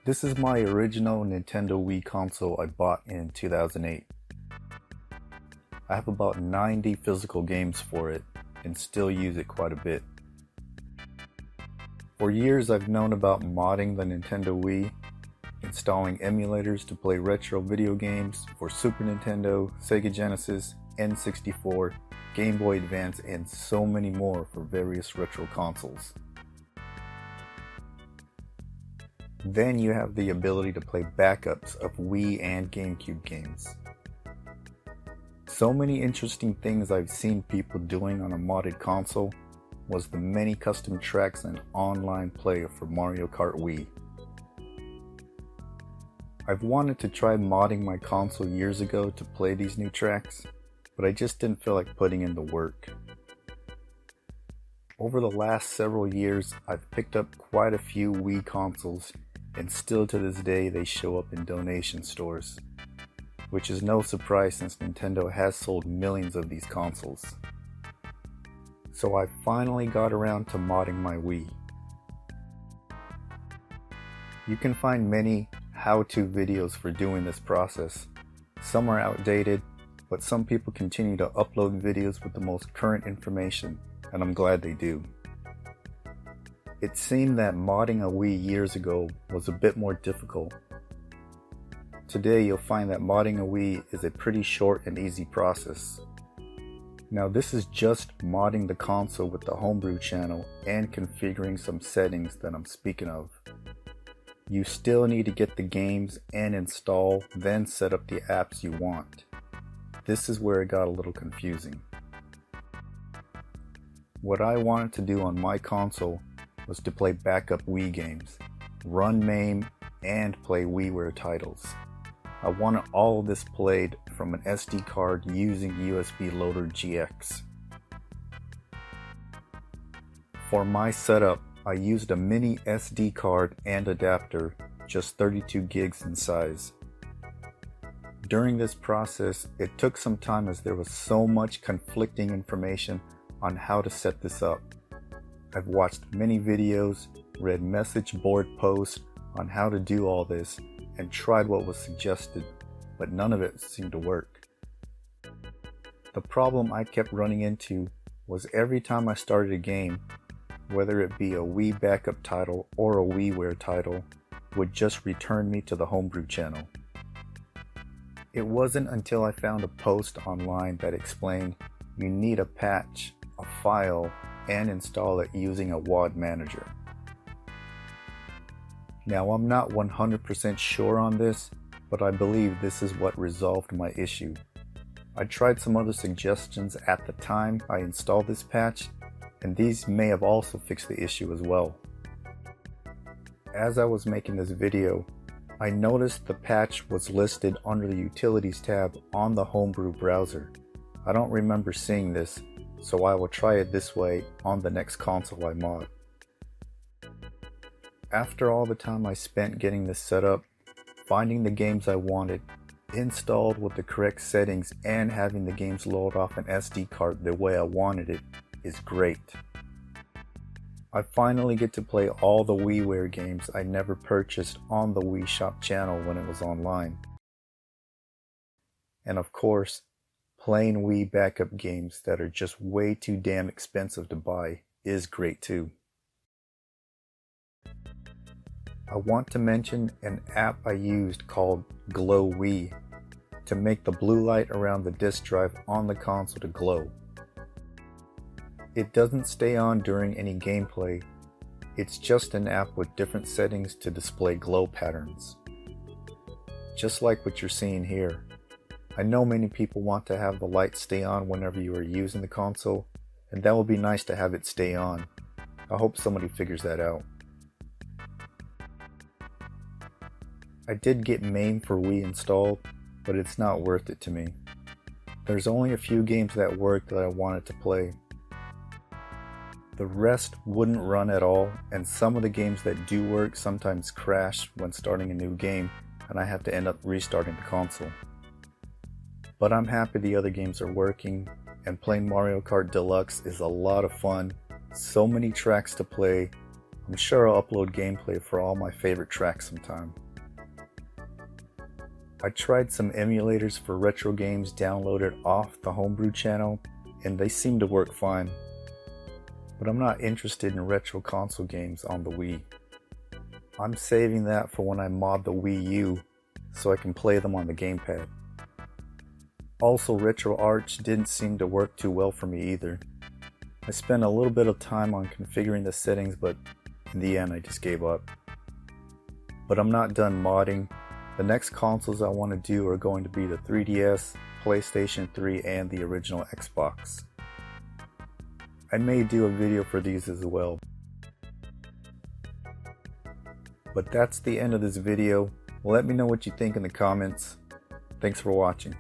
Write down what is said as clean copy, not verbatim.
This is my original Nintendo Wii console I bought in 2008. I have about 90 physical games for it and still use it quite a bit. For years I've known about modding the Nintendo Wii, installing emulators to play retro video games for Super Nintendo, Sega Genesis, N64, Game Boy Advance, and so many more for various retro consoles. Then you have the ability to play backups of Wii and GameCube games. So many interesting things I've seen people doing on a modded console was the many custom tracks and online play for Mario Kart Wii. I've wanted to try modding my console years ago to play these new tracks, but I just didn't feel like putting in the work. Over the last several years, I've picked up quite a few Wii consoles, and still to this day they show up in donation stores, which is no surprise since Nintendo has sold millions of these consoles. So I finally got around to modding my Wii. You can find many how-to videos for doing this process. Some are outdated, but some people continue to upload videos with the most current information, and I'm glad they do. It seemed that modding a Wii years ago was a bit more difficult. Today you'll find that modding a Wii is a pretty short and easy process. Now this is just modding the console with the homebrew channel and configuring some settings that I'm speaking of. You still need to get the games and install, then set up the apps you want. This is where it got a little confusing. What I wanted to do on my console was to play backup Wii games, run MAME, and play WiiWare titles. I wanted all of this played from an SD card using USB Loader GX. For my setup, I used a mini SD card and adapter, just 32 gigs in size. During this process, it took some time as there was so much conflicting information on how to set this up. I've watched many videos, read message board posts on how to do all this, and tried what was suggested, but none of it seemed to work. The problem I kept running into was every time I started a game, whether it be a Wii backup title or a WiiWare title, would just return me to the homebrew channel. It wasn't until I found a post online that explained you need a patch, a file, and install it using a WAD manager. Now I'm not 100% sure on this, but I believe this is what resolved my issue. I tried some other suggestions at the time I installed this patch, and these may have also fixed the issue as well. As I was making this video, I noticed the patch was listed under the Utilities tab on the Homebrew browser. I don't remember seeing this, so I will try it this way on the next console I mod. After all the time I spent getting this set up, finding the games I wanted, installed with the correct settings, and having the games load off an SD card the way I wanted it is great. I finally get to play all the WiiWare games I never purchased on the Wii Shop channel when it was online. And of course, playing Wii backup games that are just way too damn expensive to buy is great too. I want to mention an app I used called Glow Wii to make the blue light around the disk drive on the console to glow. It doesn't stay on during any gameplay, it's just an app with different settings to display glow patterns. Just like what you're seeing here. I know many people want to have the light stay on whenever you are using the console, and that will be nice to have it stay on. I hope somebody figures that out. I did get MAME for Wii installed, but it's not worth it to me. There's only a few games that work that I wanted to play. The rest wouldn't run at all, and some of the games that do work sometimes crash when starting a new game, and I have to end up restarting the console. But I'm happy the other games are working, and playing Mario Kart Deluxe is a lot of fun. So many tracks to play, I'm sure I'll upload gameplay for all my favorite tracks sometime. I tried some emulators for retro games downloaded off the Homebrew channel, and they seem to work fine. But I'm not interested in retro console games on the Wii. I'm saving that for when I mod the Wii U so I can play them on the gamepad. Also, RetroArch didn't seem to work too well for me either. I spent a little bit of time on configuring the settings, but in the end I just gave up. But I'm not done modding. The next consoles I want to do are going to be the 3DS, PlayStation 3, and the original Xbox. I may do a video for these as well. But that's the end of this video. Let me know what you think in the comments. Thanks for watching.